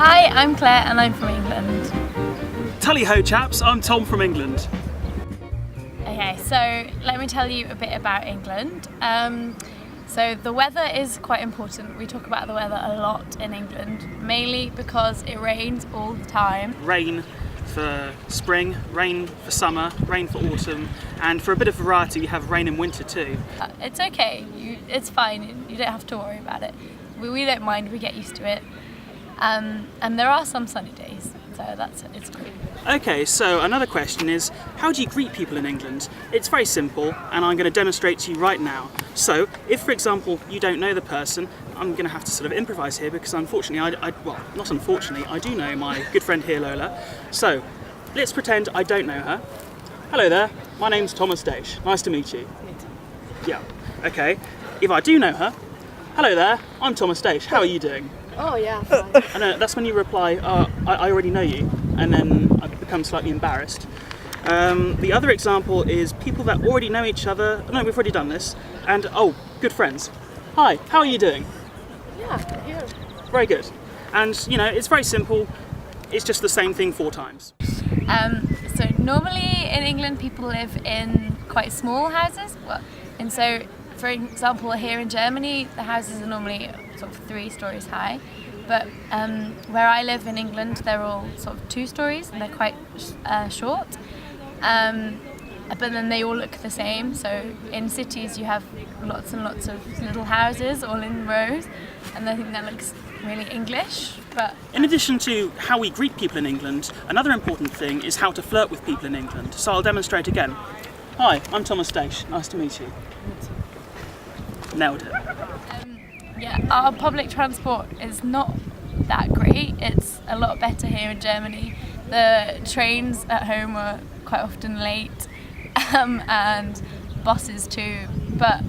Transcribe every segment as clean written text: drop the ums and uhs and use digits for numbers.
Hi, I'm Claire and I'm from England. Tally ho chaps, I'm Tom from England. Okay, so let me tell you a bit about England. So the weather is quite important. We talk about the weather a lot in England, mainly because it rains all the time. Rain for spring, rain for summer, rain for autumn, and for a bit of variety we have rain in winter too. It's okay, it's fine, you don't have to worry about it. We don't mind, we get used to it. And there are some sunny days, so it's great. Okay, so another question is, how do you greet people in England? It's very simple, and I'm going to demonstrate to you right now. So, if for example you don't know the person, I'm going to have to sort of improvise here because unfortunately, not unfortunately, I do know my good friend here, Lola. So, let's pretend I don't know her. Hello there, my name's Thomas Daish. Nice to meet you. Yeah, okay. If I do know her, hello there, I'm Thomas Daish. How are you doing? Oh yeah, fine. And that's when you reply, I already know you, and then I become slightly embarrassed. The other example is people that already know each other. No, we've already done this. And good friends. Hi, how are you doing? Yeah, here. Very good. And it's very simple. It's just the same thing 4 times. So normally in England people live in quite small houses. And so, for example, here in Germany the houses are normally sort of 3 stories high. But where I live in England, they're all sort of 2 stories and they're quite short. But then they all look the same. So in cities you have lots and lots of little houses all in rows, and I think that looks really English. But in addition to how we greet people in England, another important thing is how to flirt with people in England. So I'll demonstrate again. Hi, I'm Thomas Daish. Nice to meet you. Nailed it. Yeah, our public transport is not that great. It's a lot better here in Germany. The trains at home are quite often late, and buses too. But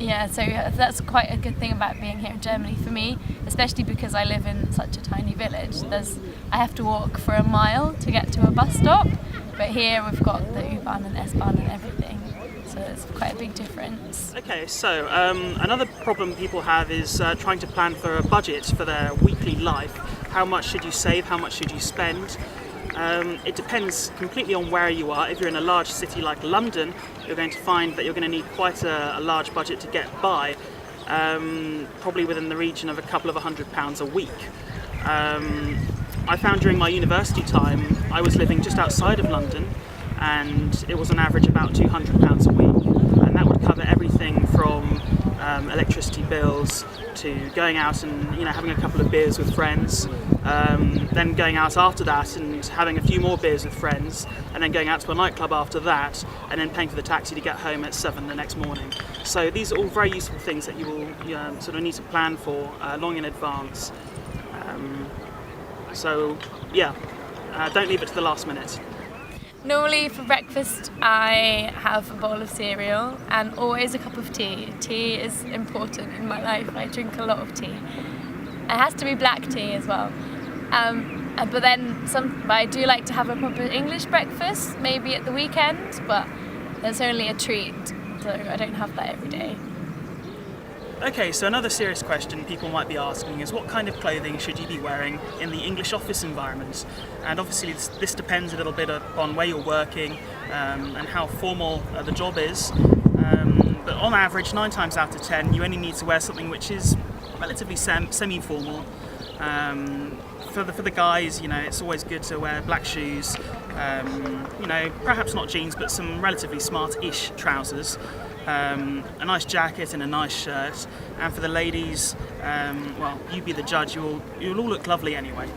yeah, so that's quite a good thing about being here in Germany for me, especially because I live in such a tiny village. I have to walk for a mile to get to a bus stop, but here we've got the U-Bahn and S-Bahn and everything. So it's quite a big difference. Okay, so another problem people have is trying to plan for a budget for their weekly life. How much should you save? How much should you spend? It depends completely on where you are. If you're in a large city like London, you're going to find that you're going to need quite a large budget to get by, probably within the region of a couple of £100 a week. I found during my university time, I was living just outside of London, and it was on average about £200 a week, and that would cover everything from electricity bills to going out and having a couple of beers with friends, then going out after that and having a few more beers with friends, and then going out to a nightclub after that, and then paying for the taxi to get home at 7 the next morning. So these are all very useful things that you will sort of need to plan for long in advance. So yeah, don't leave it to the last minute. Normally for breakfast I have a bowl of cereal and always a cup of tea. Tea is important in my life. I drink a lot of tea. It has to be black tea as well. But then I do like to have a proper English breakfast, maybe at the weekend, but there's only a treat, so I don't have that every day. Okay, so another serious question people might be asking is what kind of clothing should you be wearing in the English office environment? And obviously this depends a little bit upon where you're working and how formal the job is. But on average, 9 times out of 10, you only need to wear something which is relatively semi-formal. For the guys, it's always good to wear black shoes, perhaps not jeans, but some relatively smart-ish trousers. A nice jacket and a nice shirt, and for the ladies, well, you be the judge, you'll all look lovely anyway.